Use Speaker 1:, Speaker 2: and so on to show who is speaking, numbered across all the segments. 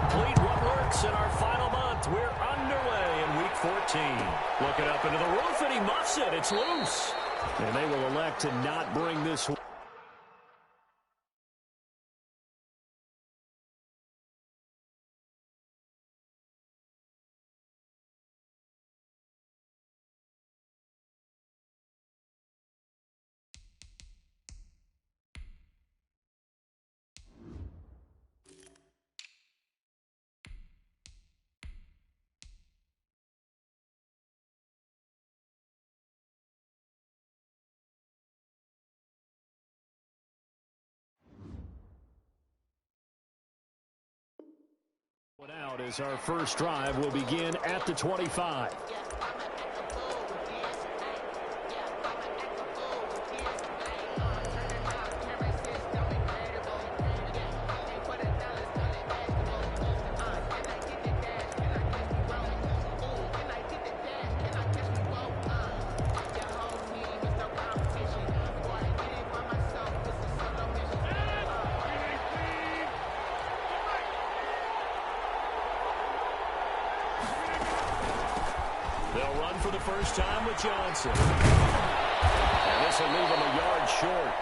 Speaker 1: complete what works in our final month. We're underway in Week 14. Looking up into the roof, and he muffs it. It's loose. And they will elect to not bring this one. Out as our first drive will begin at the 25. They'll run for the first time with Johnson. And this will leave him a yard short.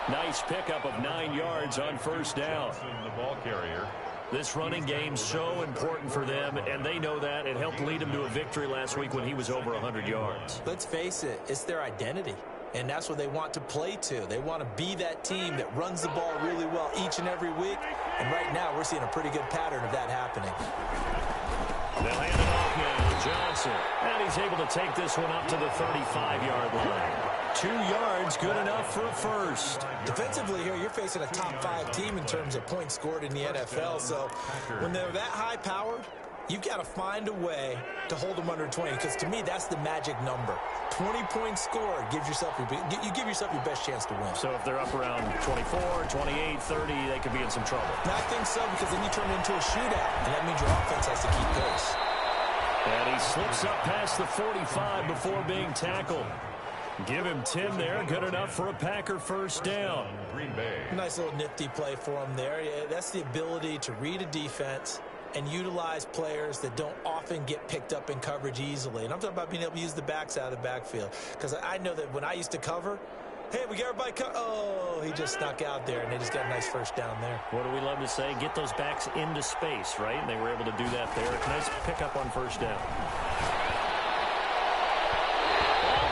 Speaker 1: Nice pickup of 9 yards on first down.
Speaker 2: The ball carrier.
Speaker 1: This running game's so important for them, and they know that. It helped lead them to a victory last week when he was over 100 yards.
Speaker 3: Let's face it, it's their identity. And that's what they want to play to. They want to be that team that runs the ball really well each and every week. And right now, we're seeing a pretty good pattern of that happening.
Speaker 1: They'll hand it off now to Johnson. And he's able to take this one up to the 35-yard line. 2 yards, good enough for a first.
Speaker 3: Defensively here, you're facing a top-5 team in terms of points scored in the NFL. So when they're that high-powered, you've got to find a way to hold them under 20. Because to me, that's the magic number. 20 points scored gives yourself you give yourself your best chance to win.
Speaker 1: So if they're up around 24, 28, 30, they could be in some trouble.
Speaker 3: I think so, because then you turn it into a shootout, and that means your offense has to keep pace.
Speaker 1: And he slips up past the 45 before being tackled. Give him 10 there, good enough for a Packer first down.
Speaker 2: Green Bay.
Speaker 3: Nice little nifty play for him there. Yeah, that's the ability to read a defense and utilize players that don't often get picked up in coverage easily. And I'm talking about being able to use the backs out of the backfield. Because I know that when I used to cover, hey, we got everybody oh, he just snuck out there, and they just got a nice first down there.
Speaker 1: What do we love to say? Get those backs into space, right? And they were able to do that there. Nice pickup on first down.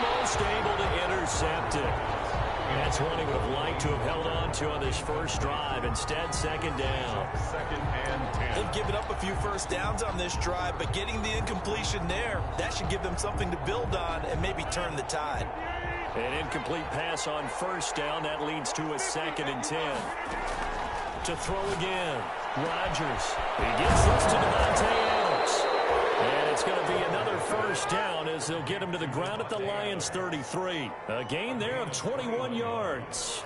Speaker 1: Almost able to intercept it. That's one he would have liked to have held on to on this first drive. Instead, second down.
Speaker 2: Second and 10.
Speaker 3: They've given up a few first downs on this drive, but getting the incompletion there, that should give them something to build on and maybe turn the tide.
Speaker 1: An incomplete pass on first down. That leads to a second and 10. To throw again. Rodgers. He gets this to Davante Adams. And it's going to be another first down as they'll get him to the ground at the Lions' 33. A gain there of 21 yards.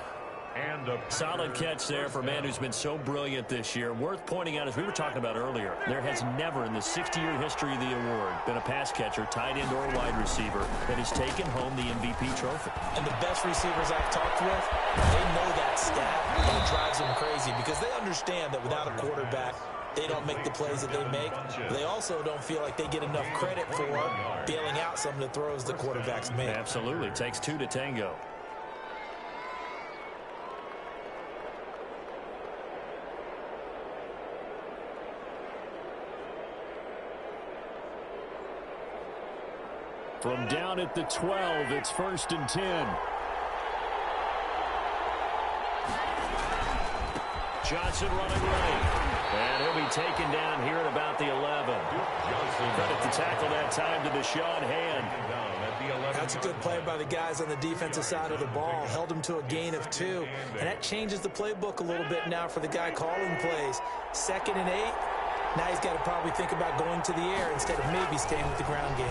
Speaker 2: And a
Speaker 1: solid catch there for a man who's been so brilliant this year. Worth pointing out, as we were talking about earlier, there has never in the 60-year history of the award been a pass catcher, tight end, or wide receiver that has taken home the MVP trophy.
Speaker 3: And the best receivers I've talked with, they know that stat, and it drives them crazy because they understand that without a quarterback, they don't make the plays that they make. They also don't feel like they get enough credit for bailing out some of the throws the quarterbacks make.
Speaker 1: Absolutely. It takes two to tango. From down at the 12, it's first and 10. Johnson running right. And he'll be taken down here at about the 11. Credit the tackle that time to Deshaun Hand.
Speaker 3: That's a good play by the guys on the defensive side of the ball. Held him to a gain of 2. And that changes the playbook a little bit now for the guy calling plays. 2nd and 8. Now he's got to probably think about going to the air instead of maybe staying with the ground game.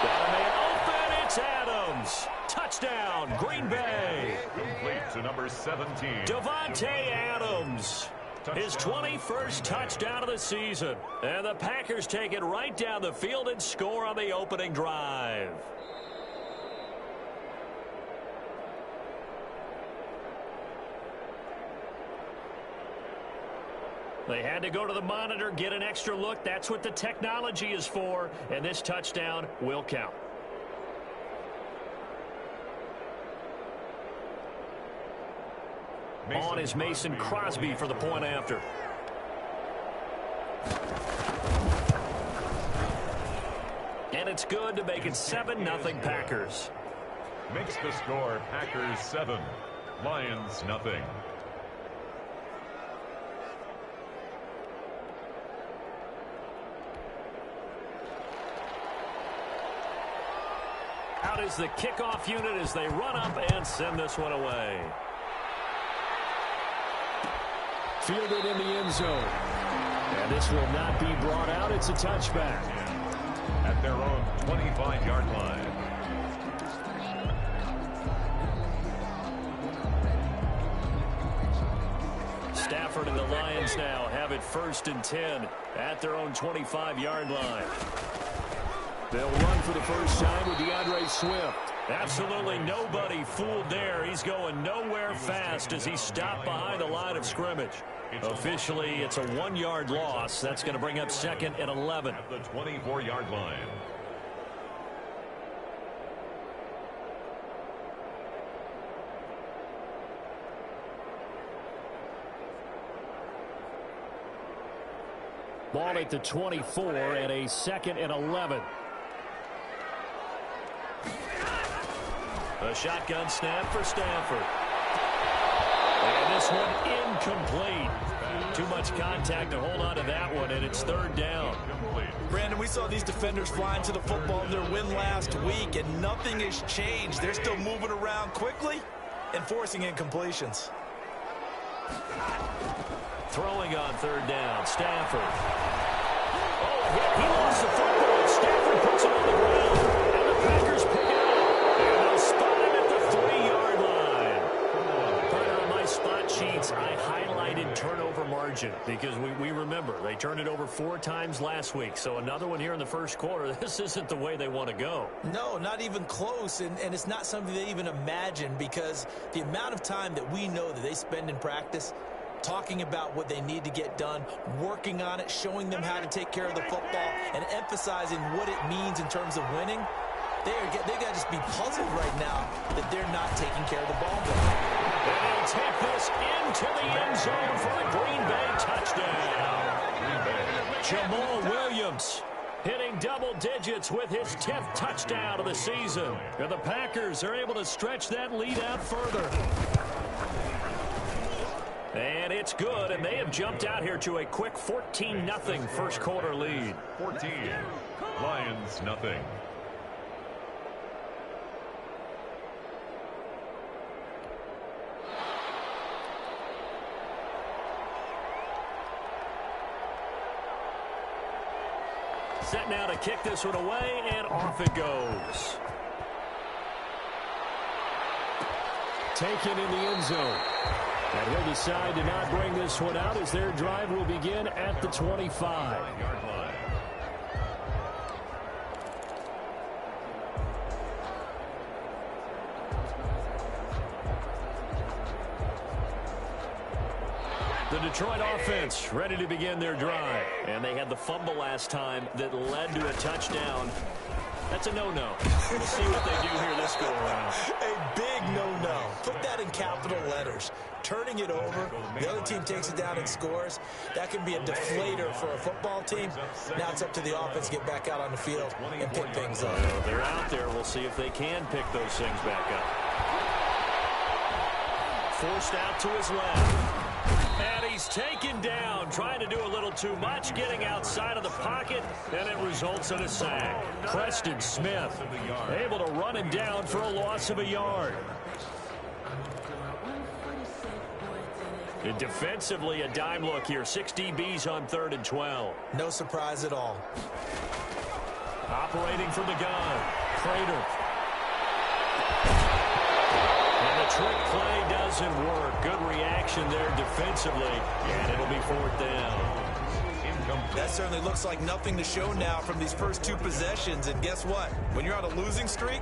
Speaker 1: Got a man open. It's Adams. Touchdown, Green Bay.
Speaker 2: Complete to number 17.
Speaker 1: Davante Adams. His 21st touchdown of the season. And the Packers take it right down the field and score on the opening drive. They had to go to the monitor, get an extra look. That's what the technology is for, and this touchdown will count. On is Mason Crosby for the point after. And it's good to make it 7-0 Packers.
Speaker 2: Makes the score Packers 7, Lions nothing.
Speaker 1: Out is the kickoff unit as they run up and send this one away. Fielded in the end zone. And this will not be brought out. It's a touchback.
Speaker 2: At their own 25-yard line.
Speaker 1: Stafford and the Lions now have it 1st and 10 at their own 25-yard line. They'll run for the first time with DeAndre Swift. Absolutely nobody fooled there. He's going nowhere fast as he stopped behind the line of scrimmage. Officially, it's a 1-yard loss. That's going to bring up 2nd and 11.
Speaker 2: At the 24-yard line.
Speaker 1: Ball at the 24 and a 2nd and 11. A shotgun snap for Stafford. And this one incomplete. Too much contact to hold on to that one, and it's 3rd down.
Speaker 3: Brandon, we saw these defenders flying to the football in their win last week, and nothing has changed. They're still moving around quickly and forcing incompletions.
Speaker 1: Throwing on 3rd down, Stafford. Oh, a hit. He lost the football. Stafford puts it on the ground, and the Packers pick it up. And they'll spot him at the 3-yard line. But on my spot sheets, I highlighted turnover margin because we remember they turned it over 4 times last week. So another one here in the first quarter. This isn't the way they want to go.
Speaker 3: No, not even close, and it's not something they even imagine because the amount of time that we know that they spend in practice talking about what they need to get done, working on it, showing them how to take care of the football, and emphasizing what it means in terms of winning. They got to just be puzzled right now that they're not taking care of the ball.
Speaker 1: And they'll take this into the end zone for the Green Bay touchdown. Jamal Williams hitting double digits with his 10th touchdown of the season. And the Packers are able to stretch that lead out further. And it's good, and they have jumped out here to a quick 14-0 first quarter lead.
Speaker 2: 14, Lions nothing.
Speaker 1: Set now to kick this one away, and off it goes. Taken in the end zone. And he'll decide to not bring this one out as their drive will begin at the 25. The Detroit offense ready to begin their drive. And they had the fumble last time that led to a touchdown. That's a no-no. We'll see what they do here this go-around.
Speaker 3: A big no-no. Put that in capital letters. Turning it over, the other team takes it down and scores. That can be a deflator for a football team. Now it's up to the offense to get back out on the field and pick things up.
Speaker 1: They're out there. We'll see if they can pick those things back up. Forced out to his left. And he's taken down, trying to do a little too much, getting outside of the pocket, and it results in a sack. Preston Smith able to run him down for a loss of a yard. And defensively, a dime look here. 6 DBs on 3rd and 12.
Speaker 3: No surprise at all.
Speaker 1: Operating from the gun, Prater. And the trick play doesn't work. Good reaction there defensively, and it'll be 4th down.
Speaker 3: That certainly looks like nothing to show now from these first 2 possessions. And guess what? When you're on a losing streak,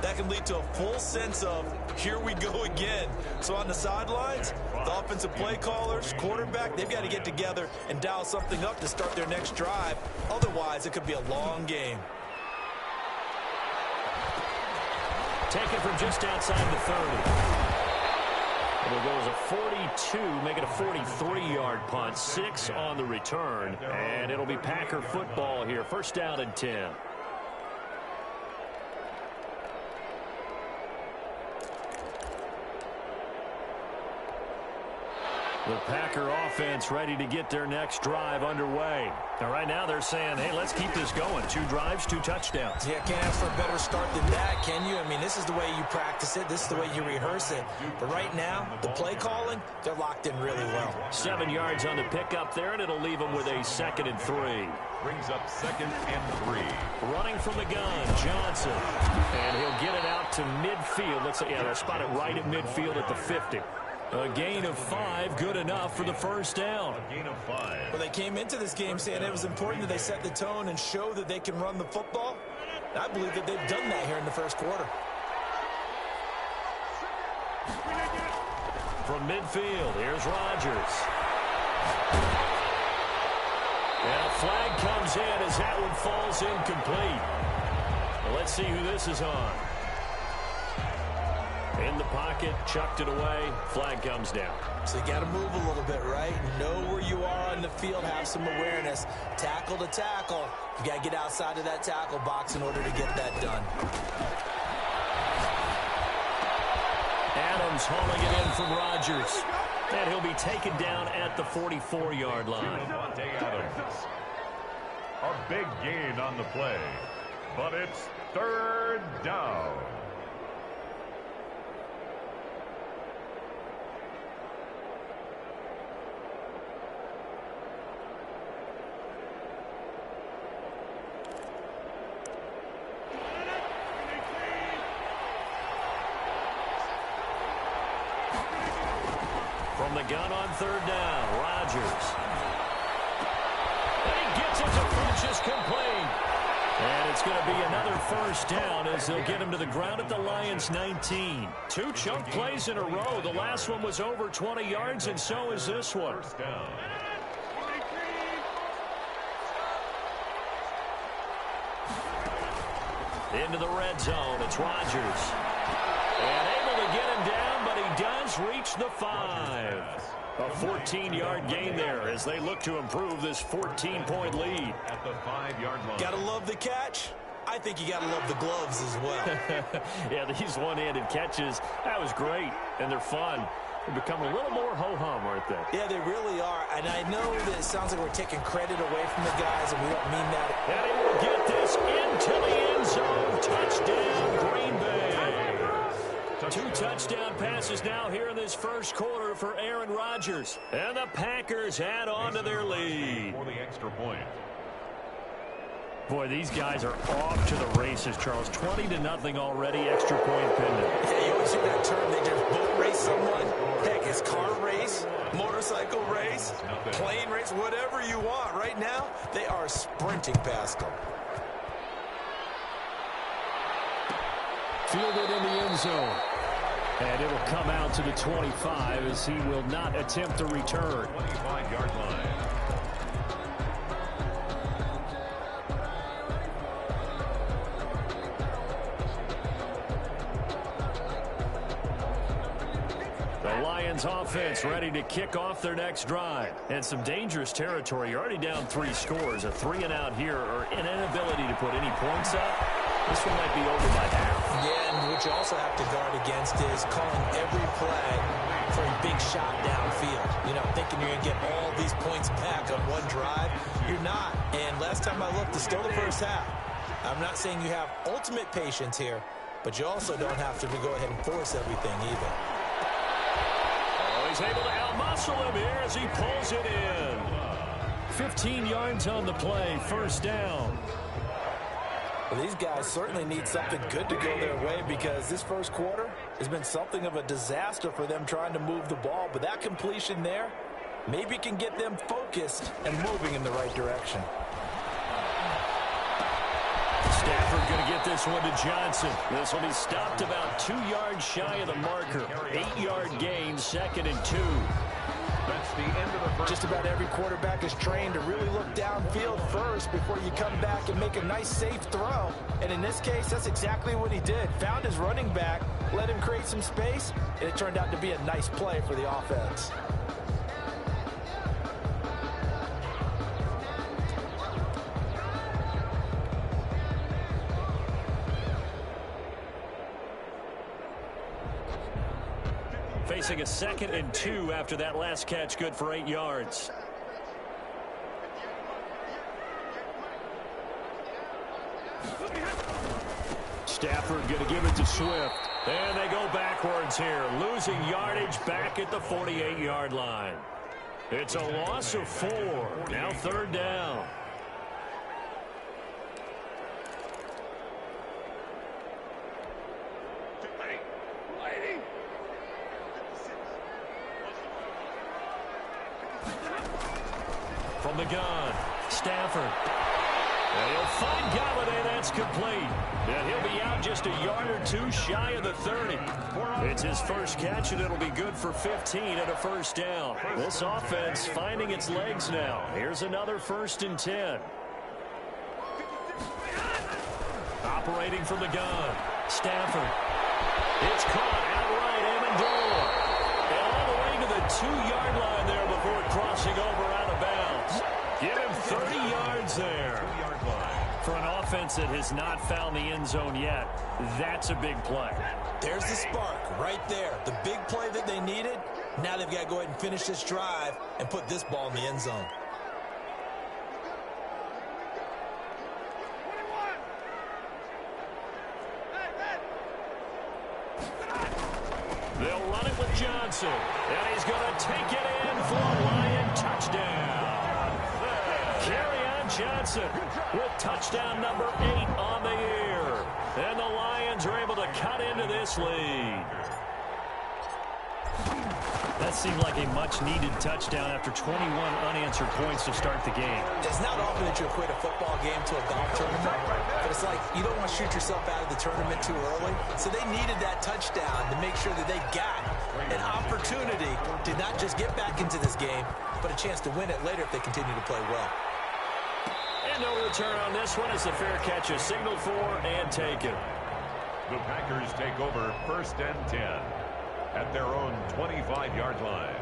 Speaker 3: that can lead to a full sense of, here we go again. So on the sidelines, the offensive play callers, quarterback, they've got to get together and dial something up to start their next drive. Otherwise, it could be a long game.
Speaker 1: Taken from just outside the 30. It'll go as a 42, make it a 43-yard punt. 6 on the return, and it'll be Packer football here. First down and 10. The Packer offense ready to get their next drive underway. And right now they're saying, hey, let's keep this going. 2 drives, 2 touchdowns.
Speaker 3: Yeah, can't ask for a better start than that, can you? I mean, this is the way you practice it. This is the way you rehearse it. But right now, the play calling, they're locked in really well.
Speaker 1: 7 yards on the pickup there, and it'll leave them with a 2nd and 3.
Speaker 2: Brings up 2nd and 3.
Speaker 1: Running from the gun, Johnson. And he'll get it out to midfield. Let's say, yeah, they'll spot it right at midfield at the 50. A gain of 5, good enough for the first down.
Speaker 2: A gain of 5.
Speaker 3: Well, they came into this game saying it was important that they set the tone and show that they can run the football. And I believe that they've done that here in the first quarter.
Speaker 1: From midfield, here's Rodgers. And a flag comes in as that one falls incomplete. Well, let's see who this is on. In the pocket, chucked it away, flag comes down.
Speaker 3: So you got to move a little bit, right? Know where you are on the field, have some awareness. Tackle to tackle. You got to get outside of that tackle box in order to get that done.
Speaker 1: Adams hauling it in from Rodgers. And he'll be taken down at the 44-yard line.
Speaker 2: Davante Adams. A big gain on the play, but it's 3rd down.
Speaker 1: From the gun on 3rd down, Rodgers. And he gets it to Funchess complete. And it's going to be another first down as they'll get him to the ground at the Lions' 19. 2 chunk plays in a row. The last one was over 20 yards, and so is this one.
Speaker 2: First down.
Speaker 1: Into the red zone, it's Rodgers. And able to get him down, but he does reach the 5. A 14-yard gain there as they look to improve this 14-point lead.
Speaker 2: At the 5-yard line.
Speaker 3: Got to love the catch. I think you got to love the gloves as well.
Speaker 1: Yeah, these one-handed catches, that was great, and they're fun. They become a little more ho-hum, aren't they?
Speaker 3: Yeah, they really are. And I know that it sounds like we're taking credit away from the guys, and we don't mean that.
Speaker 1: And he will get this into the end zone. Touchdown, Green Bay. 2 touchdown passes now here in this first quarter for Aaron Rodgers. And the Packers add on to their lead.
Speaker 2: For the extra point.
Speaker 1: Boy, these guys are off to the races, Charles. 20-0 already, extra point pending.
Speaker 3: Yeah, you always hear that term, they just boat race someone. Heck, it's car race, motorcycle race, plane race, whatever you want. Right now, they are sprinting past them.
Speaker 1: Fielded in the end zone. And it'll come out to the 25 as he will not attempt to return.
Speaker 2: 25-yard line.
Speaker 1: The Lions offense ready to kick off their next drive. And some dangerous territory. You're already down 3 scores. A 3-and-out here or an inability to put any points up. This one might be over by half.
Speaker 3: Yeah, and what you also have to guard against is calling every play for a big shot downfield. You know, thinking you're going to get all these points back on one drive. You're not. And last time I looked, it's still the first half. I'm not saying you have ultimate patience here, but you also don't have to go ahead and force everything either.
Speaker 1: Oh, he's able to out-muscle him here as he pulls it in. 15 yards on the play, first down.
Speaker 3: Well, these guys certainly need something good to go their way because this first quarter has been something of a disaster for them trying to move the ball. But that completion there maybe can get them focused and moving in the right direction.
Speaker 1: Stafford going to get this one to Johnson. This will be stopped about 2 yards shy of the marker. 8-yard gain, 2nd and 2.
Speaker 2: That's the end of the first.
Speaker 3: Just about every quarterback is trained to really look downfield first before you come back and make a nice, safe throw. And in this case, that's exactly what he did. Found his running back, let him create some space, and it turned out to be a nice play for the offense.
Speaker 1: Facing a 2nd and 2 after that last catch, good for 8 yards. Stafford going to give it to Swift. And they go backwards here, losing yardage back at the 48-yard line. It's a loss of 4. Now 3rd down. From the gun, Stafford. And he'll find Galladay. That's complete. And he'll be out just a yard or 2 shy of the 30. It's his first catch, and it'll be good for 15 and a 1st down. This offense finding its legs now. Here's another 1st and 10. Operating from the gun, Stafford. It's caught outright, Amendola. And all the way to the 2-yard line there before crossing over out of bounds. Give him 30 yards there.
Speaker 2: 2-yard line.
Speaker 1: For an offense that has not found the end zone yet, that's a big play.
Speaker 3: There's the spark right there. The big play that they needed. Now they've got to go ahead and finish this drive and put this ball in the end zone.
Speaker 1: They'll run it with Johnson. And he's going to take it in for a Lion touchdown. Kerryon Johnson with touchdown number 8 on the year. And the Lions are able to cut into this lead. That seemed like a much-needed touchdown after 21 unanswered points to start the game.
Speaker 3: It's not often that you equate a football game to a golf tournament, but it's like you don't want to shoot yourself out of the tournament too early. So they needed that touchdown to make sure that they got an opportunity to not just get back into this game, but a chance to win it later if they continue to play well.
Speaker 1: And no return on this one as the fair catch is signaled for and taken.
Speaker 2: The Packers take over 1st and 10 at their own 25-yard line.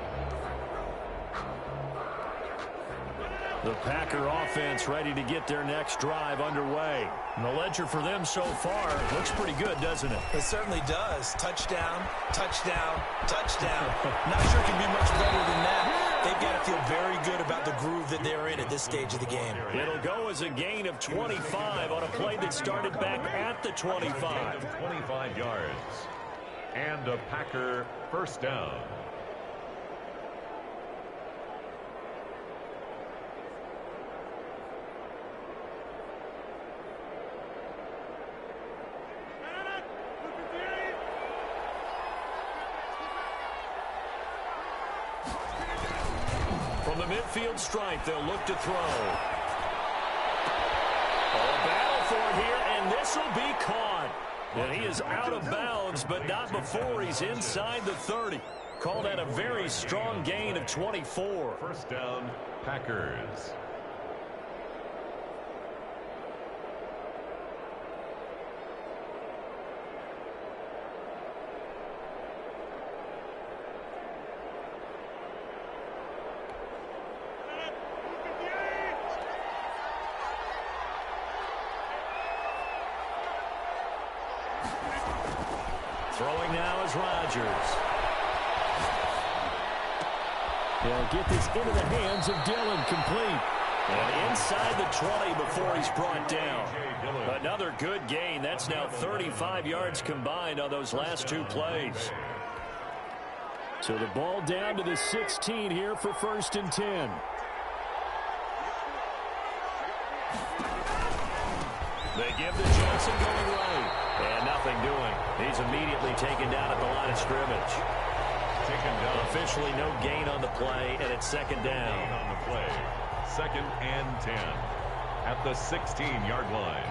Speaker 1: The Packer offense ready to get their next drive underway. And the ledger for them so far looks pretty good, doesn't it?
Speaker 3: It certainly does. Touchdown, touchdown, touchdown. Not sure it can be much better than that. They've got to feel very good about the groove that they're in at this stage of the game.
Speaker 1: It'll go as a gain of 25 on a play that started back at the 25.
Speaker 2: 25 yards. And a Packer 1st down.
Speaker 1: From the midfield stripe, they'll look to throw. A battle for it here, and this will be caught. And he is out of bounds, but not before he's inside the 30. Called at a very strong gain of 24.
Speaker 2: 1st down, Packers.
Speaker 1: Throwing now is Rodgers. They'll get this into the hands of Dillon, complete. And inside the 20 before he's brought down. Another good gain. That's now 35 yards combined on those last 2 plays. So the ball down to the 16 here for 1st and 10. They give to Johnson going right. And nothing doing. He's immediately taken down at the line of scrimmage.
Speaker 2: Taken down.
Speaker 1: Officially no gain on the play, and it's 2nd down.
Speaker 2: On the play. 2nd and 10 at the 16-yard line.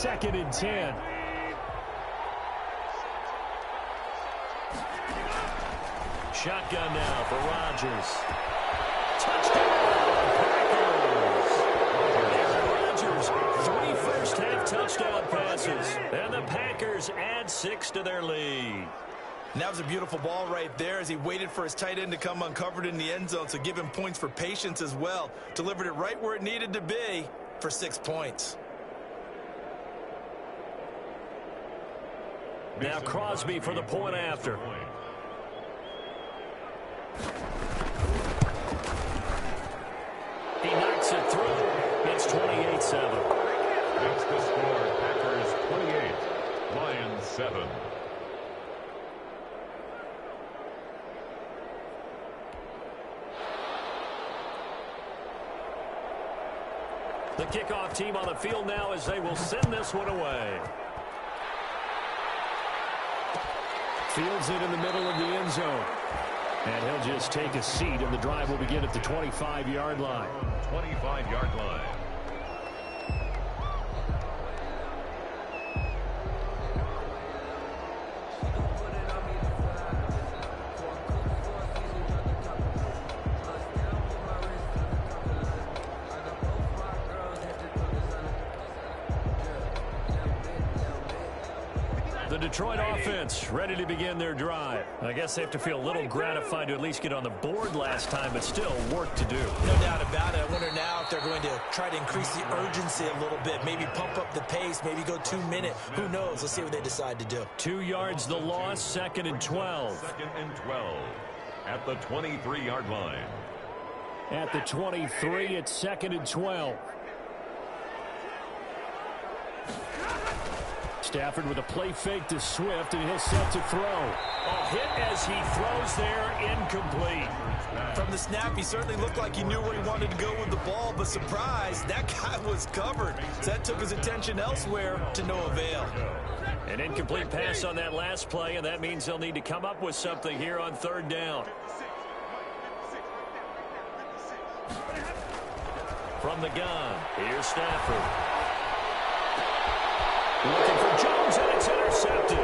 Speaker 1: 2nd and 10. Shotgun now for Rodgers. Touchdown, Packers! Aaron Rodgers, 3 first-half touchdown passes, and the Packers add 6 to their lead.
Speaker 3: And that was a beautiful ball right there as he waited for his tight end to come uncovered in the end zone, so give him points for patience as well. Delivered it right where it needed to be for 6 points.
Speaker 1: Now Crosby for the point after. He knocks it through. It's 28-7.
Speaker 2: That's the score. Packers 28, Lions 7.
Speaker 1: The kickoff team on the field now as they will send this one away. Fields it in the middle of the end zone. And he'll just take a seat, and the drive will begin at the 25-yard line.
Speaker 2: 25-yard line.
Speaker 1: The Detroit offense ready to begin their drive. I guess they have to feel a little gratified to at least get on the board last time, but still work to do.
Speaker 3: No doubt about it. I wonder now if they're going to try to increase the urgency a little bit, maybe pump up the pace, maybe go 2 minute. Who knows? Let's see what they decide to do.
Speaker 1: 2 yards the loss, 2nd and 12.
Speaker 2: 2nd and 12 at the 23-yard line.
Speaker 1: At the 23, it's 2nd and 12. Stafford with a play fake to Swift, and he'll set to throw. A hit as he throws there, incomplete.
Speaker 3: From the snap, he certainly looked like he knew where he wanted to go with the ball, but surprise, that guy was covered. So that took his attention elsewhere to no avail.
Speaker 1: An incomplete pass on that last play, and that means they'll need to come up with something here on 3rd down. From the gun, here's Stafford. Looking for Jones, and it's intercepted.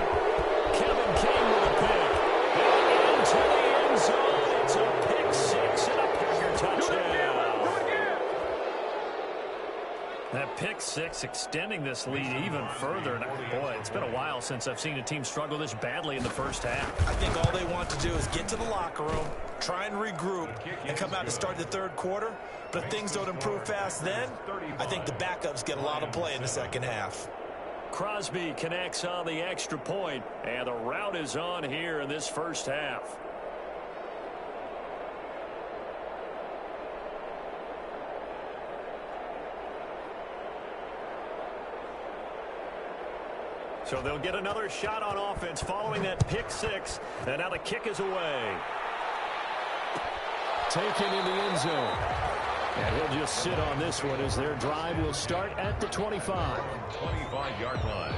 Speaker 1: Kevin King with a pick. And into the end zone. It's a pick 6 and a Packer touchdown. That pick 6 extending this lead even further. And boy, it's been a while since I've seen a team struggle this badly in the first half.
Speaker 3: I think all they want to do is get to the locker room, try and regroup, and come out to start the 3rd quarter. But if things don't improve fast then, I think the backups get a lot of play in the 2nd half.
Speaker 1: Crosby connects on the extra point, and the route is on here in this first half. So they'll get another shot on offense following that pick 6, and now the kick is away. Taken in the end zone. And he'll just sit on this one as their drive will start at the 25.
Speaker 2: 25-yard line.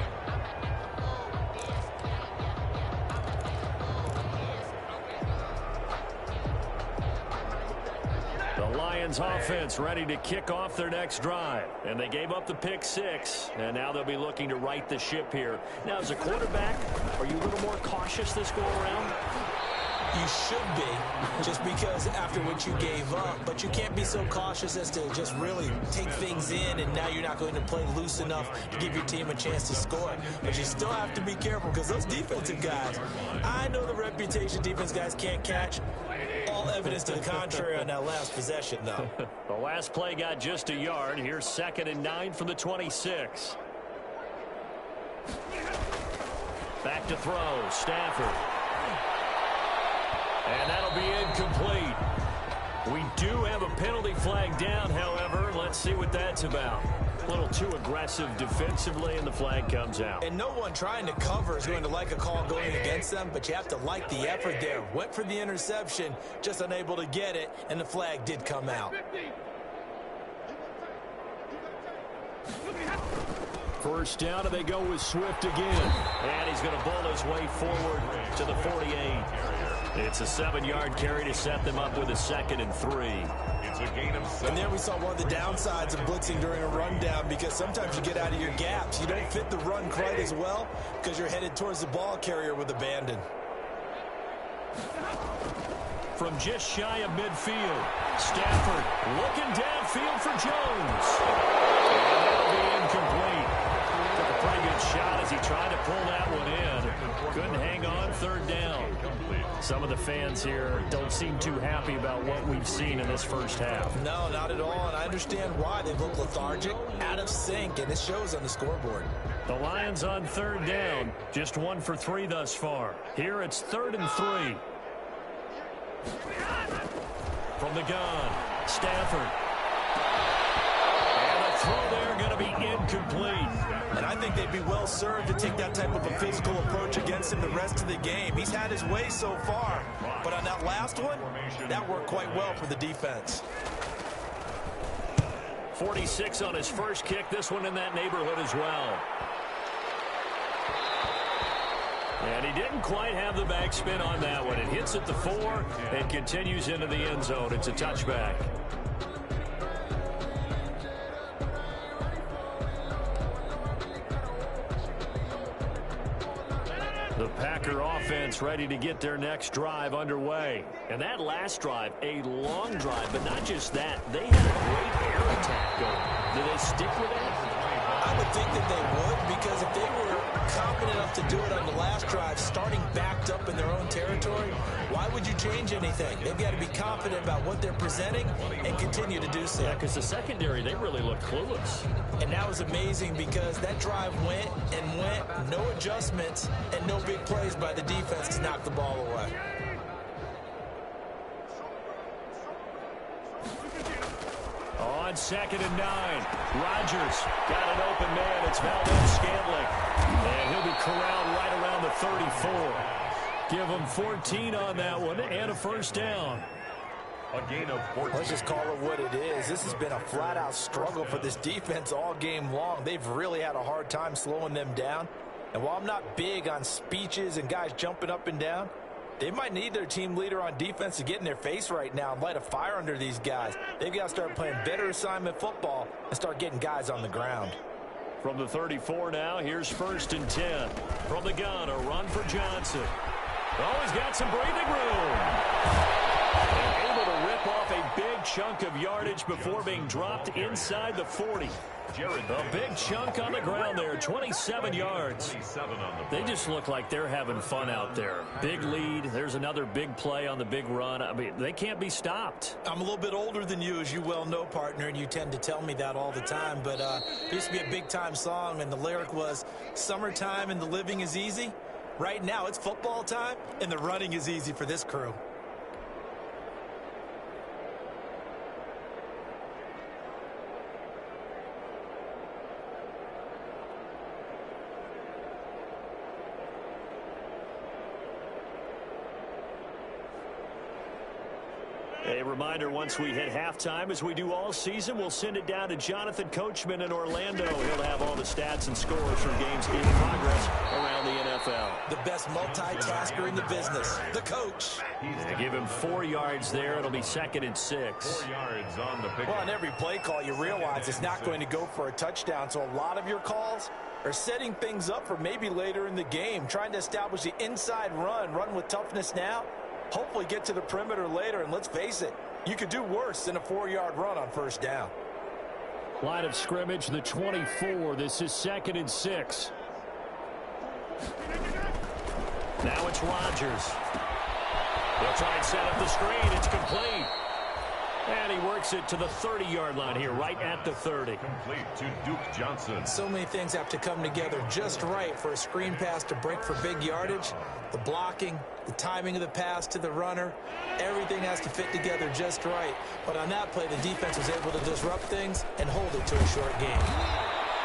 Speaker 1: The Lions offense ready to kick off their next drive. And they gave up the pick 6, and now they'll be looking to right the ship here. Now, as a quarterback, are you a little more cautious this go around?
Speaker 3: You should be, just because after what you gave up, but you can't be so cautious as to just really take things in, and now you're not going to play loose enough to give your team a chance to score. But you still have to be careful because those defensive guys, I know the reputation defense guys can't catch. All evidence to the contrary on that last possession, though.
Speaker 1: The last play got just a yard. Here's 2nd and 9 from the 26. Back to throw, Stafford. And that'll be incomplete. We do have a penalty flag down, however. Let's see what that's about. A little too aggressive defensively, and the flag comes out.
Speaker 3: And no one trying to cover is going to like a call going against them, but you have to like the effort there. Went for the interception, just unable to get it, and the flag did come out.
Speaker 1: First down, and they go with Swift again. And he's going to bowl his way forward to the 48. It's a 7-yard carry to set them up with a 2nd and 3.
Speaker 2: It's a gain of 7.
Speaker 3: And there we saw one of the downsides of blitzing during a rundown, because sometimes you get out of your gaps. You don't fit the run quite as well because you're headed towards the ball carrier with abandon.
Speaker 1: From just shy of midfield, Stafford looking downfield for Jones. And that'll be incomplete. Took a pretty good shot as he tried to pull that one in. Couldn't hang on, 3rd down. Some of the fans here don't seem too happy about what we've seen in this first half.
Speaker 3: No, not at all, and I understand why. They look lethargic, out of sync, and it shows on the scoreboard.
Speaker 1: The Lions on 3rd down, just 1 for 3 thus far. Here it's 3rd and 3. From the gun, Stafford. And the throw there going to be incomplete.
Speaker 3: And I think they'd be well served to take that type of a physical approach against him the rest of the game. He's had his way so far, but on that last one, that worked quite well for the defense.
Speaker 1: 46 on his first kick, this one in that neighborhood as well. And he didn't quite have the backspin on that one. It hits at the 4 and continues into the end zone. It's a touchback. The Packer offense ready to get their next drive underway. And that last drive, a long drive, but not just that. They had a great air attack going. Do they stick with that?
Speaker 3: I would think that they would, because if they were confident enough to do it on the last drive, starting backed up in their own territory, why would you change anything? They've got to be confident about what they're presenting and continue to do so.
Speaker 1: Yeah, because the secondary, they really looked clueless.
Speaker 3: And that was amazing, because that drive went and went, no adjustments and no big plays by the defense to knock the ball away.
Speaker 1: On 2nd and 9, Rodgers got an open man. It's Valdez-Scantling. And he'll be corralled right around the 34. Give him 14 on that one and a 1st down.
Speaker 2: A gain of 14.
Speaker 3: Let's just call it what it is. This has been a flat-out struggle for this defense all game long. They've really had a hard time slowing them down. And while I'm not big on speeches and guys jumping up and down, they might need their team leader on defense to get in their face right now and light a fire under these guys. They've got to start playing better assignment football and start getting guys on the ground.
Speaker 1: From the 34 now, here's 1st and 10. From the gun, a run for Johnson. Oh, he's got some breathing room. And able to rip off a big chunk of yardage before being dropped inside the 40. A big chunk on the ground there, 27 yards. They just look like they're having fun out there. Big lead. There's another big play on the big run. I mean, they can't be stopped.
Speaker 3: I'm a little bit older than you, as you well know, partner, and you tend to tell me that all the time. But it used to be a big-time song, and the lyric was, "Summertime and the living is easy." Right now, it's football time, and the running is easy for this crew.
Speaker 1: A reminder, once we hit halftime, as we do all season, we'll send it down to Jonathan Coachman in Orlando. He'll have all the stats and scores from games in progress around the NFL.
Speaker 3: The best multitasker in the business, the coach.
Speaker 1: They give him 4 yards there. It'll be 2nd and 6.
Speaker 2: 4 yards on the pick.
Speaker 3: Well, on every play call, you realize it's not going to go for a touchdown, so a lot of your calls are setting things up for maybe later in the game, trying to establish the inside run with toughness now. Hopefully get to the perimeter later, and let's face it, you could do worse than a 4-yard run on 1st down.
Speaker 1: Line of scrimmage, the 24. This is 2nd and 6. Now it's Rodgers. They'll try and set up the screen. It's complete. And he works it to the 30-yard line here, right at the 30.
Speaker 2: Complete to Duke Johnson.
Speaker 3: So many things have to come together just right for a screen pass to break for big yardage. The blocking, the timing of the pass to the runner, everything has to fit together just right. But on that play, the defense was able to disrupt things and hold it to a short game.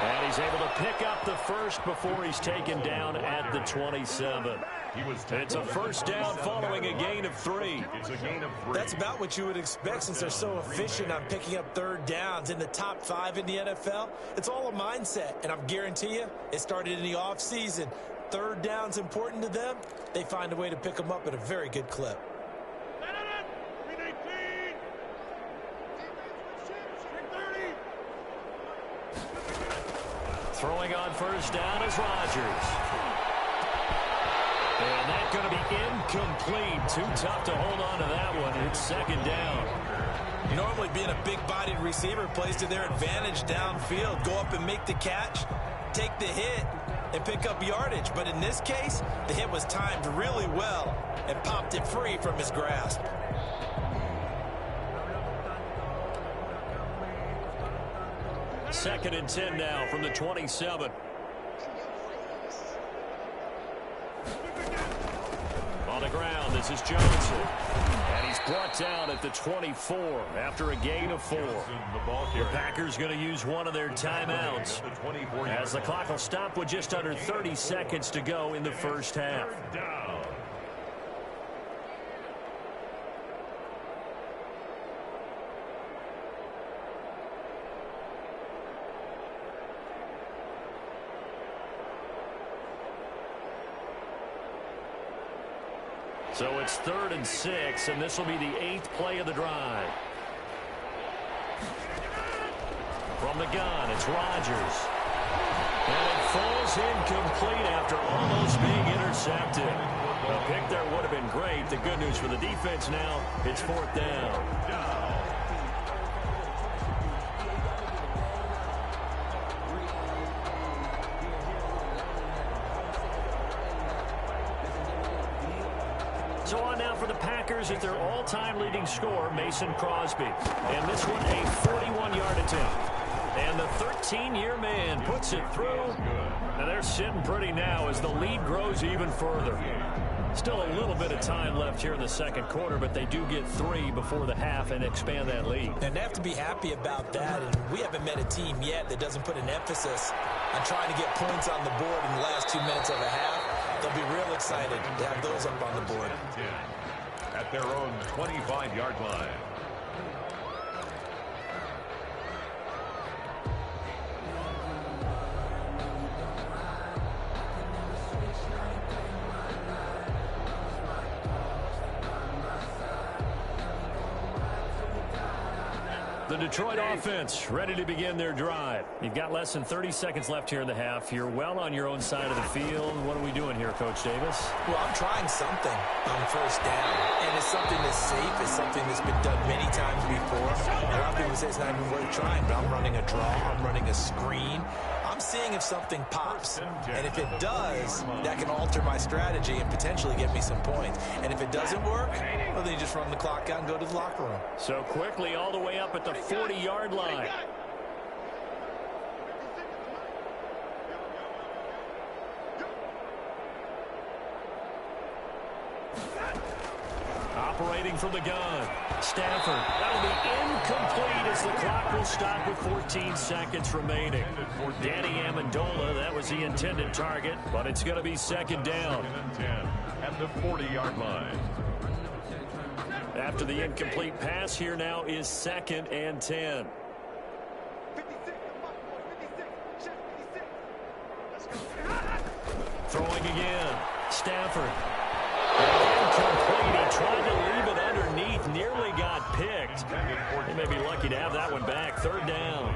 Speaker 1: And he's able to pick up the first before he's taken down at the 27. It's a 1st down following a gain of 3.
Speaker 2: It's a gain of 3.
Speaker 3: That's about what you would expect since they're so efficient on picking up 3rd downs in the top 5 in the NFL. It's all a mindset, and I guarantee you it started in the offseason. third down's important to them, they find a way to pick them up at a very good clip.
Speaker 1: Throwing on first down is Rodgers. And that's going to be incomplete. Too tough to hold on to that one. It's second down.
Speaker 3: Normally being a big-bodied receiver plays to their advantage downfield. Go up and make the catch, take the hit, and pick up yardage. But in this case, the hit was timed really well and popped it free from his grasp.
Speaker 1: Second and 10 now from the 27. On the ground, this is Johnson. And he's brought down at the 24 after a gain of 4. The Packers going to use one of their timeouts as the clock will stop with just under 30 seconds to go in the first half. So it's 3rd and 6, and this will be the 8th play of the drive. From the gun, it's Rodgers. And it falls incomplete after almost being intercepted. The pick there would have been great. The good news for the defense now, it's 4th down. So on now for the Packers at their all-time leading scorer, Mason Crosby. And this one a 41-yard attempt. And the 13-year man puts it through. And they're sitting pretty now as the lead grows even further. Still a little bit of time left here in the second quarter, but they do get 3 before the half and expand that lead.
Speaker 3: And they have to be happy about that. And we haven't met a team yet that doesn't put an emphasis on trying to get points on the board in the last 2 minutes of a half. They'll be real excited to have those up on the board.
Speaker 2: At their own 25-yard line.
Speaker 1: The Detroit offense ready to begin their drive. You've got less than 30 seconds left here in the half. You're well on your own side of the field. What are we doing here, Coach Davis?
Speaker 3: Well, I'm trying something on first down. And it's something that's safe. It's something that's been done many times before. A lot of people say it's not even worth trying, but I'm running a draw. I'm running a screen. I'm seeing if something pops. And if it does, that can alter my strategy and potentially get me some points. And if it doesn't work, well, then you just run the clock out and go to the locker room.
Speaker 1: So quickly all the way up at the 40-yard line. Operating from the gun. Stafford. That'll be incomplete as the clock will stop with 14 seconds remaining. Danny Amendola, that was the intended target, but it's going to be second down.
Speaker 2: At the 40-yard line.
Speaker 1: After the incomplete pass, here now is 2nd and 10. Throwing again. Stafford. Incomplete. He tried to leave it underneath. Nearly got picked. He may be lucky to have that one back. 3rd down.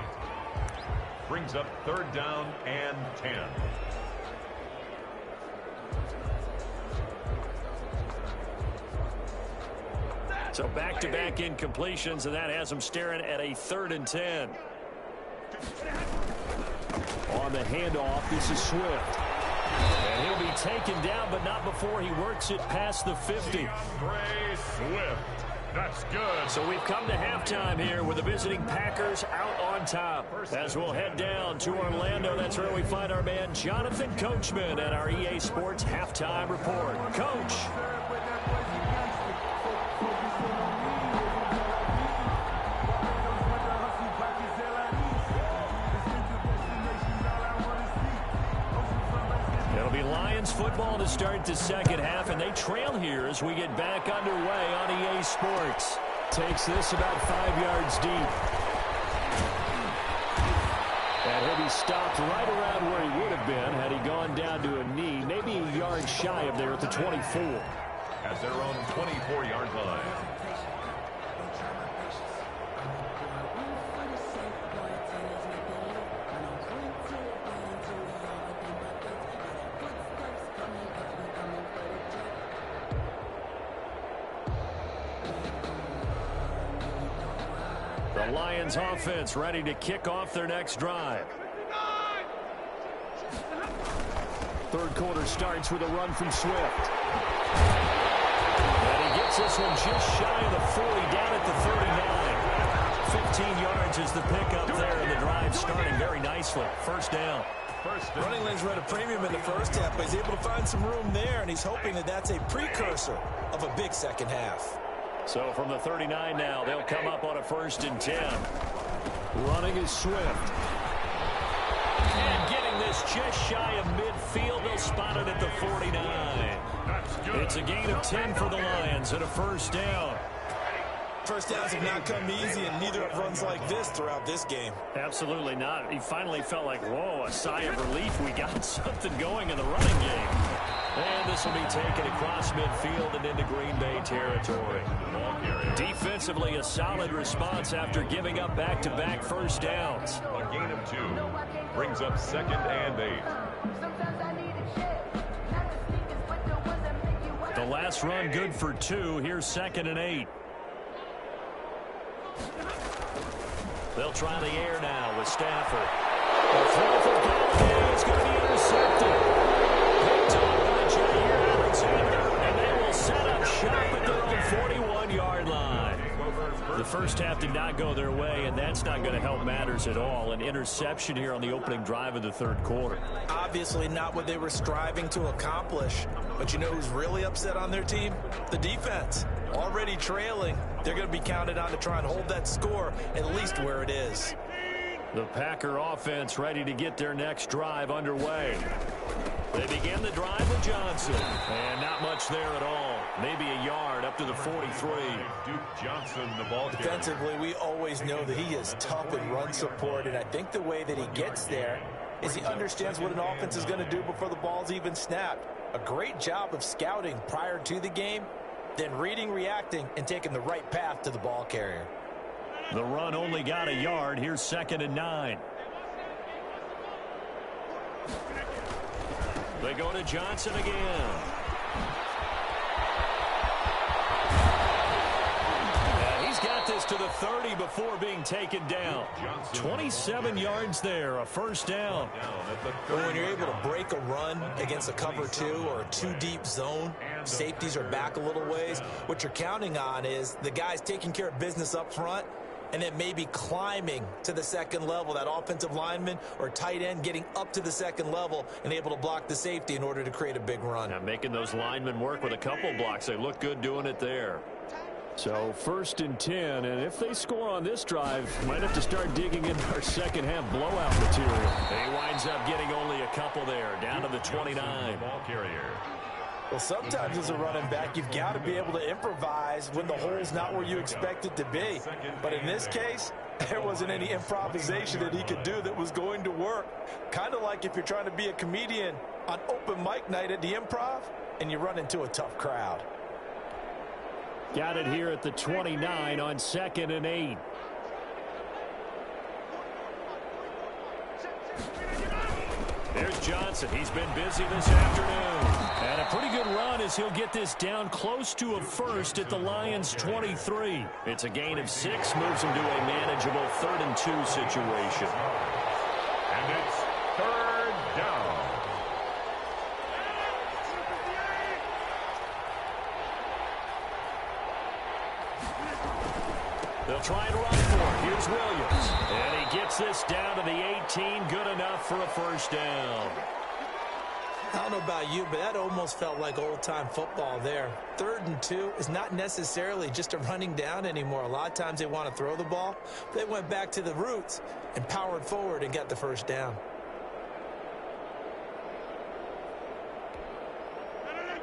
Speaker 2: Brings up 3rd down and 10.
Speaker 1: So back-to-back incompletions, and that has him staring at a 3rd and 10. On the handoff, this is Swift. And he'll be taken down, but not before he works it past the 50.
Speaker 2: DeAndre Swift. That's good.
Speaker 1: So we've come to halftime here with the visiting Packers out on top. As we'll head down to Orlando, that's where we find our man Jonathan Coachman at our EA Sports Halftime Report. Coach. It'll be Lions football to start the second half, and they trail here as we get back underway on EA Sports. Takes this about 5 yards deep. And he'll be stopped right around where he would have been had he gone down to a knee, maybe a yard shy of there at the 24.
Speaker 2: At their own 24-yard line.
Speaker 1: The Lions offense ready to kick off their next drive. Third quarter starts with a run from Swift. And he gets this one just shy of the 40, down at the 39. 15 yards is the pickup there, and the drive starting very nicely. First down.
Speaker 3: Running lanes were at a premium in the first half, but he's able to find some room there, and he's hoping that that's a precursor of a big second half.
Speaker 1: So from the 39 now, they'll come up on a 1st and 10. Running is Swift. And getting this just shy of midfield. They'll spot it at the 49. It's a gain of 10 for the Lions and a first down.
Speaker 3: First downs have not come easy, and neither have runs like this throughout this game.
Speaker 1: Absolutely not. He finally felt like, whoa, a sigh of relief. We got something going in the running game. And this will be taken across midfield and into Green Bay territory. Defensively, a solid response after giving up back-to-back first downs.
Speaker 2: A gain of 2 brings up 2nd and 8.
Speaker 1: The last run good for 2. Here's 2nd and 8. They'll try the air now with Stafford. The throw from Golladay is going to be intercepted. Picked up by Jair Alexander, and they will set up shop at their own 41-yard line. The first half did not go their way, and that's not going to help matters at all. An interception here on the opening drive of the third quarter.
Speaker 3: Obviously not what they were striving to accomplish. But you know who's really upset on their team? The defense. Already trailing. They're going to be counted on to try and hold that score at least where it is.
Speaker 1: The Packer offense ready to get their next drive underway. They begin the drive with Johnson. And not much there at all. Maybe a yard up to the 43.
Speaker 2: Duke Johnson, the ball carrier.
Speaker 3: Defensively, we always know that he is tough in run support, and I think the way that he gets there is he understands what an offense is going to do before the ball's even snapped. A great job of scouting prior to the game, then reading, reacting, and taking the right path to the ball carrier.
Speaker 1: The run only got a yard. Here's 2nd and 9. They go to Johnson again. He's got this to the 30 before being taken down. 27 yards there, a first down.
Speaker 3: When you're able to break a run against a cover 2 or a 2-deep zone, safeties are back a little ways. What you're counting on is the guys taking care of business up front and then maybe climbing to the second level, that offensive lineman or tight end getting up to the second level and able to block the safety in order to create a big run.
Speaker 1: Now making those linemen work with a couple blocks. They look good doing it there. So 1st and 10, and if they score on this drive, might have to start digging into our second half blowout material. He winds up getting only a couple there, down to the 29.
Speaker 2: Ball carrier.
Speaker 3: Well, sometimes as a running back, you've got to be able to improvise when the hole's not where you expect it to be. But in this case, there wasn't any improvisation that he could do that was going to work. Kind of like if you're trying to be a comedian on open mic night at the Improv and you run into a tough crowd.
Speaker 1: Got it here at the 29 on 2nd and 8. There's Johnson. He's been busy this afternoon. And a pretty good run as he'll get this down close to a first at the Lions' 23. It's a gain of 6, moves him to a manageable 3rd and 2 situation.
Speaker 2: And it's 3rd down.
Speaker 1: They'll try and run for it. Here's Williams. And he gets this down to the 18. Good enough for a first down.
Speaker 3: I don't know about you, but that almost felt like old-time football there. 3rd and 2 is not necessarily just a running down anymore. A lot of times they want to throw the ball. They went back to the roots and powered forward and got the first down.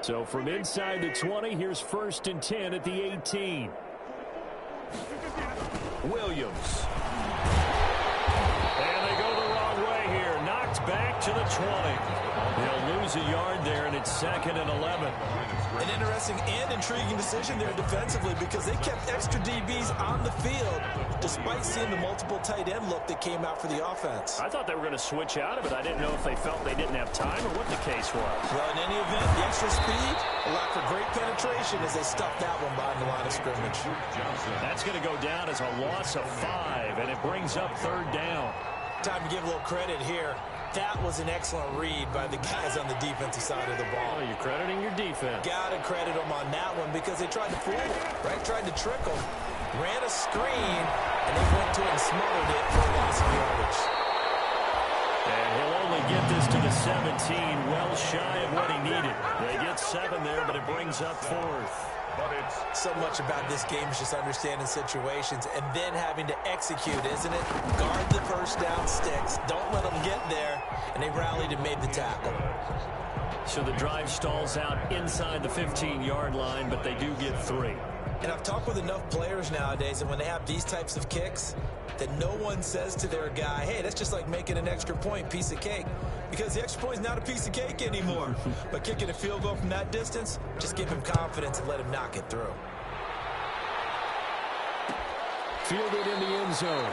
Speaker 1: So from inside the 20, here's 1st and 10 at the 18. Williams. And they go the wrong way. to the 20. They'll lose a yard there, and it's 2nd and 11.
Speaker 3: An interesting and intriguing decision there defensively because they kept extra DBs on the field despite seeing the multiple tight end look that came out for the offense.
Speaker 1: I thought they were going to switch out of it. I didn't know if they felt they didn't have time or what the case was.
Speaker 3: Well, in any event, the extra speed allowed for great penetration as they stuffed that one behind the line of scrimmage.
Speaker 1: That's going to go down as a loss of 5, and it brings up 3rd down.
Speaker 3: Time to give a little credit here. That was an excellent read by the guys on the defensive side of the ball.
Speaker 1: Oh, you're crediting your defense.
Speaker 3: Got to credit them on that one because they tried to fool them, right? Tried to trick them, ran a screen, and they went to it and smothered it for a loss of yardage.
Speaker 1: And he'll only get this to the 17, well shy of what he needed. They get 7 there, but it brings up 4th.
Speaker 2: But it's
Speaker 3: So much about this game is just understanding situations and then having to execute, isn't it? Guard the first down sticks. Don't let them get there. And they rallied and made the tackle.
Speaker 1: So the drive stalls out inside the 15-yard line, but they do get 3.
Speaker 3: And I've talked with enough players nowadays, and when they have these types of kicks, that no one says to their guy, hey, that's just like making an extra point, piece of cake. Because the extra point is not a piece of cake anymore. But kicking a field goal from that distance, just give him confidence and let him knock it through.
Speaker 1: Fielded in the end zone.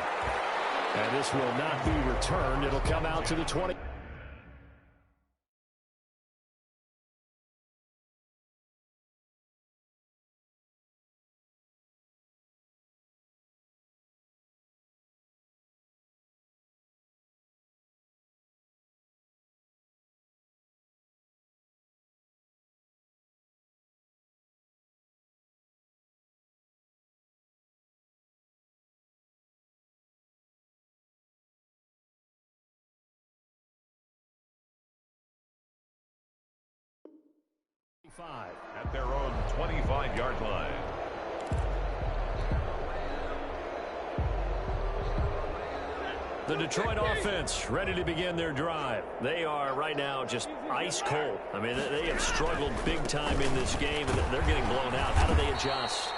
Speaker 1: And this will not be returned. It'll come out to the 20.
Speaker 2: at their own 25-yard line.
Speaker 1: The Detroit offense ready to begin their drive. They are right now just ice cold. I mean, they have struggled big time in this game, and they're getting blown out. How do they adjust?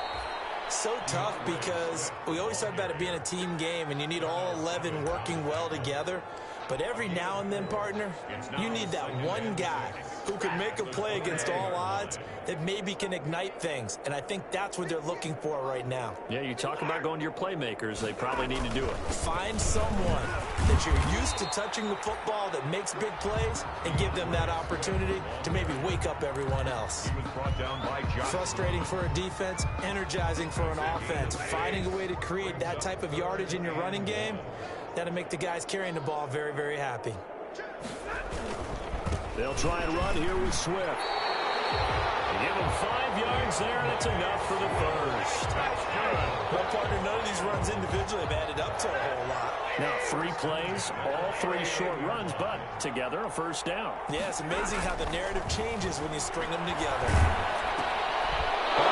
Speaker 3: So tough because we always talk about it being a team game, and you need all 11 working well together. But every now and then, partner, you need that one guy who can make a play against all odds that maybe can ignite things. And I think that's what they're looking for right now.
Speaker 1: Yeah, you talk about going to your playmakers. They probably need to do it.
Speaker 3: Find someone that you're used to touching the football that makes big plays and give them that opportunity to maybe wake up everyone else.
Speaker 2: He was brought down by Johnson.
Speaker 3: Frustrating for a defense, energizing for an offense. Finding a way to create that type of yardage in your running game, that'll make the guys carrying the ball very, very happy.
Speaker 1: They'll try and run here with Swift. They give him 5 yards there, and it's enough for the first.
Speaker 3: Well, partner, none of these runs individually have added up to a whole lot.
Speaker 1: Now 3 plays, all 3 short runs, but together a first down.
Speaker 3: Yeah, it's amazing how the narrative changes when you string them together.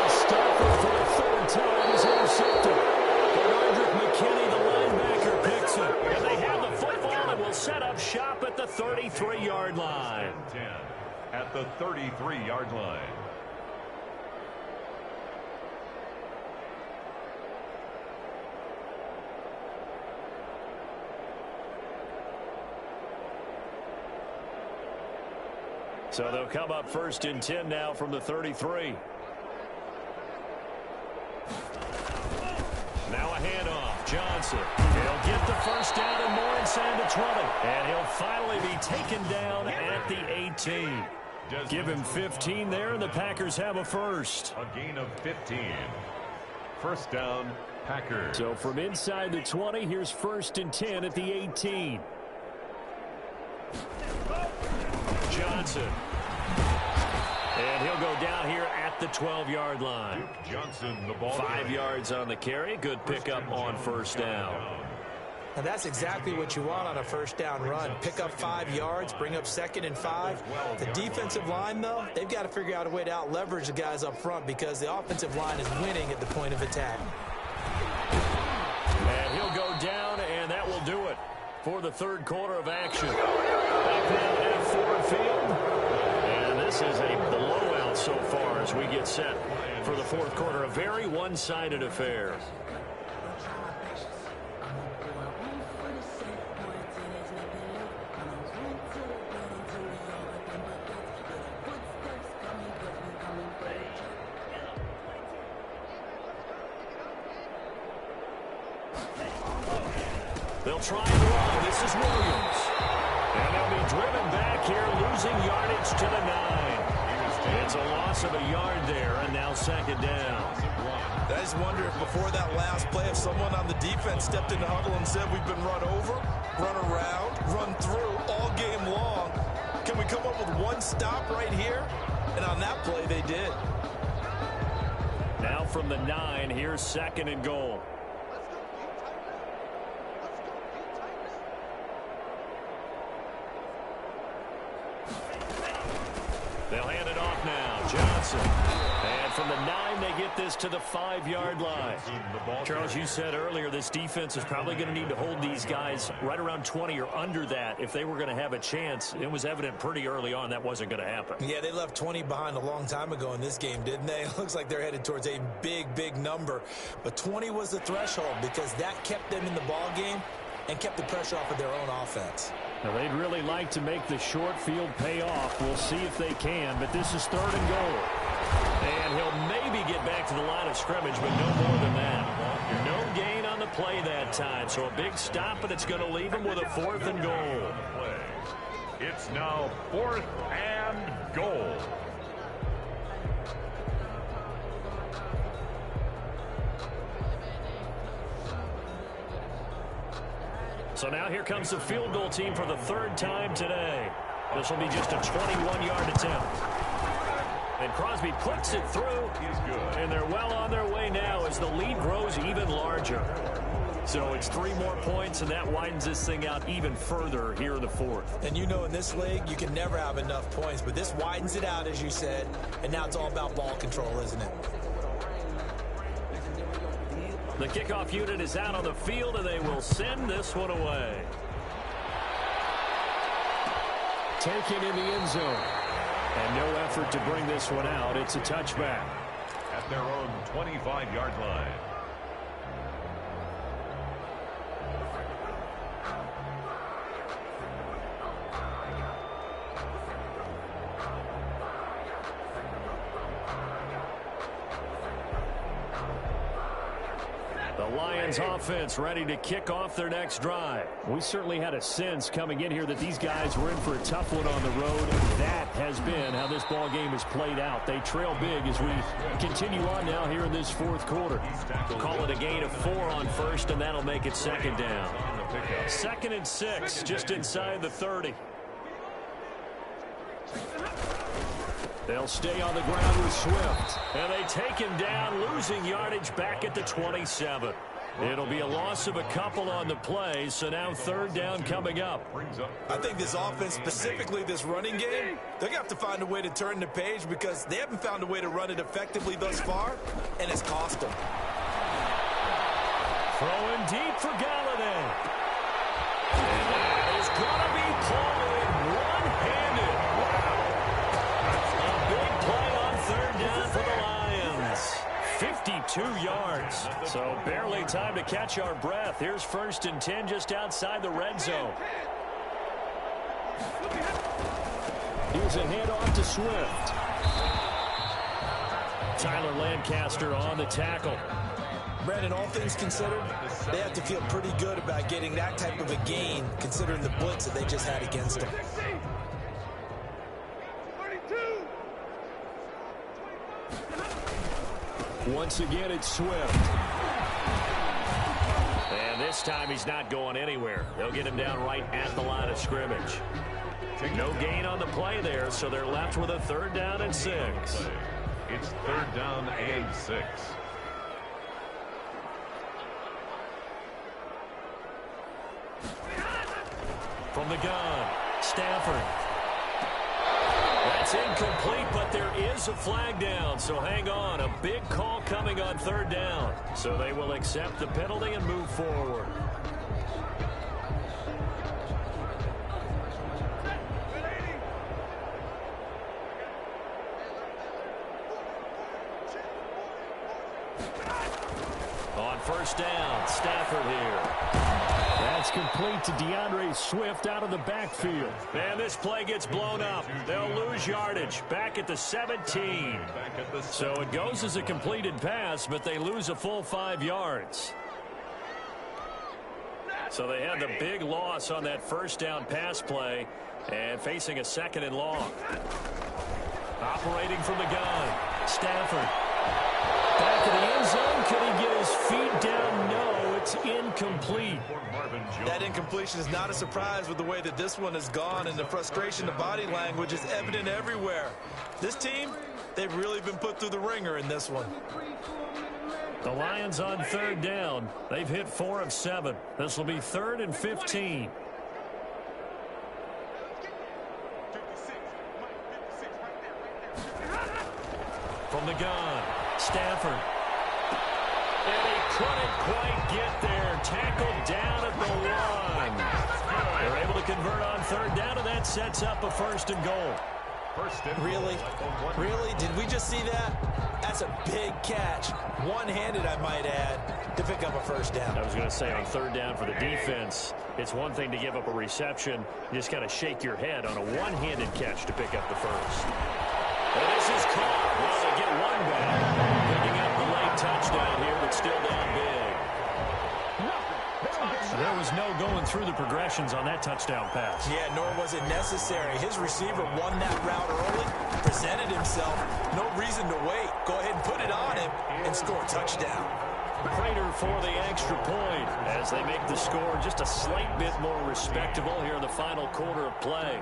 Speaker 1: Stafford for the 3rd time is intercepted. Bernardrick McKinney, the linebacker, picks it. And they have the football and will set up shop at the 33-yard line.
Speaker 2: 10 at the 33-yard line.
Speaker 1: So they'll come up 1st and 10 now from the 33. Now a handoff. Johnson. He'll get the first down and more inside the 20. And he'll finally be taken down at the 18. Give him 15 there, and the Packers have a first.
Speaker 2: A gain of 15. First down, Packers.
Speaker 1: So from inside the 20, here's 1st and 10 at the 18. Johnson. And he'll go down here at the 12-yard line.
Speaker 2: Duke Johnson, the ball.
Speaker 1: 5 yards on the carry. Good pickup on first down.
Speaker 3: And that's exactly what you want on a first down run. Pick up 5 yards, bring up 2nd and 5. The defensive line, though, they've got to figure out a way to out-leverage the guys up front because the offensive line is winning at the point of attack.
Speaker 1: And he'll go down, and that will do it for the 3rd quarter of action. Back now at Ford Field. And this is a blowout so far as we get set for the 4th quarter. A very one-sided affair. try and run. This is Williams. And they'll be driven back here, losing yardage to the 9. It's a loss of a yard there, and now second down.
Speaker 3: I just wonder if before that last play, if someone on the defense stepped in the huddle and said, we've been run over, run around, run through all game long. Can we come up with one stop right here? And on that play, they did.
Speaker 1: Now from the 9, here's second and goal. They'll hand it off now. Johnson. And from the 9, they get this to the 5-yard line. Charles, you said earlier this defense is probably going to need to hold these guys right around 20 or under that if they were going to have a chance. It was evident pretty early on that wasn't going to happen.
Speaker 3: Yeah, they left 20 behind a long time ago in this game, didn't they? It looks like they're headed towards a big, big number. But 20 was the threshold because that kept them in the ball game and kept the pressure off of their own offense.
Speaker 1: Now, they'd really like to make the short field pay off. We'll see if they can, but this is third and goal. And he'll maybe get back to the line of scrimmage, but no more than that. No gain on the play that time, so a big stop, and it's going to leave him with a 4th and goal.
Speaker 2: It's now 4th and goal.
Speaker 1: So now here comes the field goal team for the 3rd time today. This will be just a 21-yard attempt. And Crosby puts it through.
Speaker 2: He's good.
Speaker 1: And they're well on their way now as the lead grows even larger. So it's 3 more points, and that widens this thing out even further here in the 4th.
Speaker 3: And you know in this league, you can never have enough points, but this widens it out, as you said, and now it's all about ball control, isn't it?
Speaker 1: The kickoff unit is out on the field, and they will send this one away. Taken in the end zone. And no effort to bring this one out. It's a touchback.
Speaker 2: At their own 25-yard line.
Speaker 1: The Lions offense ready to kick off their next drive. We certainly had a sense coming in here that these guys were in for a tough one on the road. That has been how this ball game has played out. They trail big as we continue on now here in this 4th quarter. We'll call it a gain of 4 on first, and that'll make it second down. 2nd and 6, just inside the 30. They'll stay on the ground with Swift. And they take him down, losing yardage back at the 27. It'll be a loss of a couple on the play, so now 3rd down coming up.
Speaker 3: I think this offense, specifically this running game, they're going to have to find a way to turn the page because they haven't found a way to run it effectively thus far, and it's cost them.
Speaker 1: Throwing deep for Galladay. And that is going to be pulled one-handed. A big play on 3rd down for the Lions. 52 yards. So barely time to catch our breath. Here's 1st and 10 just outside the red zone. Here's a handoff to Swift. Tyler Lancaster on the tackle.
Speaker 3: Brandon, all things considered, they have to feel pretty good about getting that type of a gain considering the blitz that they just had against them.
Speaker 1: Once again, it's Swift. And this time he's not going anywhere. They'll get him down right at the line of scrimmage. No gain on the play there, so they're left with a 3rd down and 6.
Speaker 2: It's 3rd down and 6.
Speaker 1: From the gun, Stafford. That's incomplete, but there is a flag down, so hang on. A big call coming on 3rd down. So they will accept the penalty and move forward. On 1st down, Stafford here. That's complete to DeAndre Swift out of the backfield. And this play gets blown up. They'll lose yardage back at the 17. So it goes as a completed pass, but they lose a full 5 yards. So they had the big loss on that first down pass play and facing a 2nd and long. Operating from the gun, Stafford. Back in the end zone. Could he get his feet down? No, it's incomplete.
Speaker 3: That incompletion is not a surprise with the way that this one has gone, and the frustration, the body language is evident everywhere. This team, they've really been put through the ringer in this one.
Speaker 1: The Lions on 3rd down. They've hit 4 of 7. This will be 3rd and 15. From the gun, Stafford. And he couldn't quite get there. Tackled down at the 1. They're able to convert on 3rd down, and that sets up a 1st and goal.
Speaker 3: Really? Really? Did we just see that? That's a big catch. One-handed, I might add, to pick up a 1st down.
Speaker 1: I was going to say, on 3rd down for the defense, it's one thing to give up a reception. You just got to shake your head on a one-handed catch to pick up the 1st. And this is caught. Well, they get one back. Picking up the late touchdown here, but still down big. There was no going through the progressions on that touchdown pass.
Speaker 3: Yeah, nor was it necessary. His receiver won that route early, presented himself. No reason to wait. Go ahead and put it on him and score a touchdown.
Speaker 1: Prater for the extra point as they make the score just a slight bit more respectable here in the final quarter of play.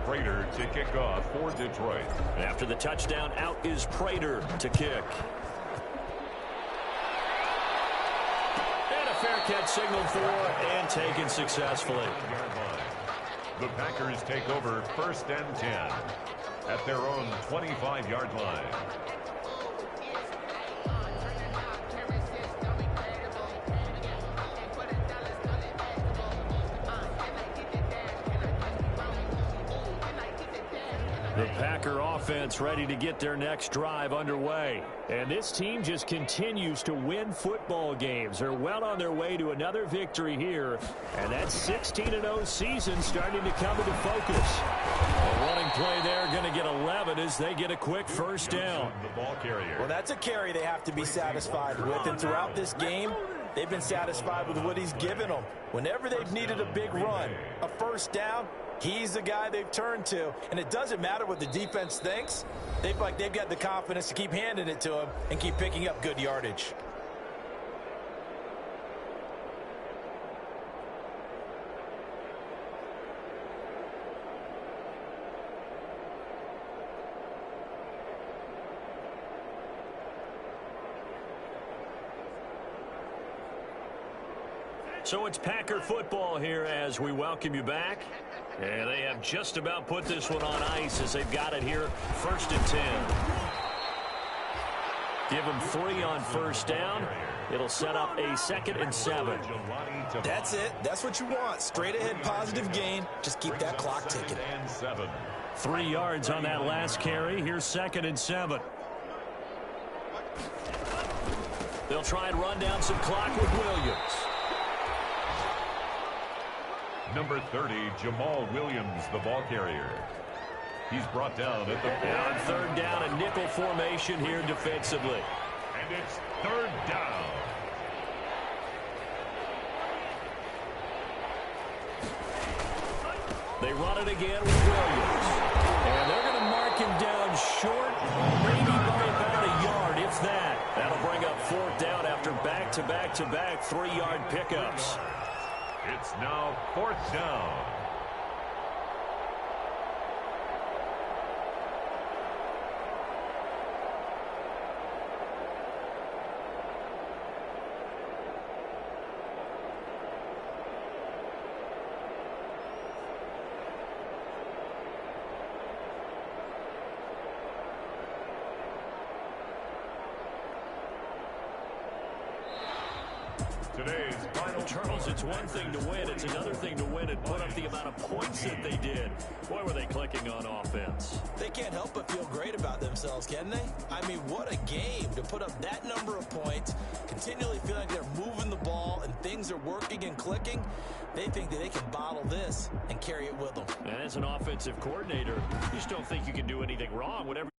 Speaker 2: Prater to kick off for Detroit.
Speaker 1: After the touchdown, out is Prater to kick. And a fair catch signaled for and taken successfully.
Speaker 2: The Packers take over 1st and 10 at their own 25-yard line.
Speaker 1: The Packer offense ready to get their next drive underway. And this team just continues to win football games. They're well on their way to another victory here. And that 16-0 season starting to come into focus. A running play there going to get 11 as they get a quick 1st down.
Speaker 2: The ball carrier.
Speaker 3: Well, that's a carry they have to be satisfied with. And throughout this game, they've been satisfied with what he's given them. Whenever they've needed a big run, a 1st down, he's the guy they've turned to, and it doesn't matter what the defense thinks. They've got the confidence to keep handing it to him and keep picking up good yardage.
Speaker 1: So it's Packer football here as we welcome you back. And they have just about put this one on ice as they've got it here, 1st and 10. Give them 3 on 1st down. It'll set up a 2nd and 7.
Speaker 3: That's it. That's what you want. Straight ahead positive gain. Just keep that clock ticking.
Speaker 1: 3 yards on that last carry. Here's 2nd and 7. They'll try and run down some clock with Williams.
Speaker 2: Number 30, Jamal Williams, the ball carrier. He's brought down at the...
Speaker 1: On 3rd down, a nickel formation here defensively.
Speaker 2: And it's 3rd down.
Speaker 1: They run it again with Williams. And they're going to mark him down short, maybe by about a yard, if that. That'll bring up 4th down after back-to-back-to-back 3-yard pickups.
Speaker 2: It's now 4th down. today's final.
Speaker 1: Charles, it's one thing to win. It's another thing to win and put up the amount of points that they did. Boy, were they clicking on offense.
Speaker 3: They can't help but feel great about themselves, can they? I mean, what a game to put up that number of points, continually feel like they're moving the ball and things are working and clicking. They think that they can bottle this and carry it with them.
Speaker 1: And as an offensive coordinator, you just don't think you can do anything wrong. Whatever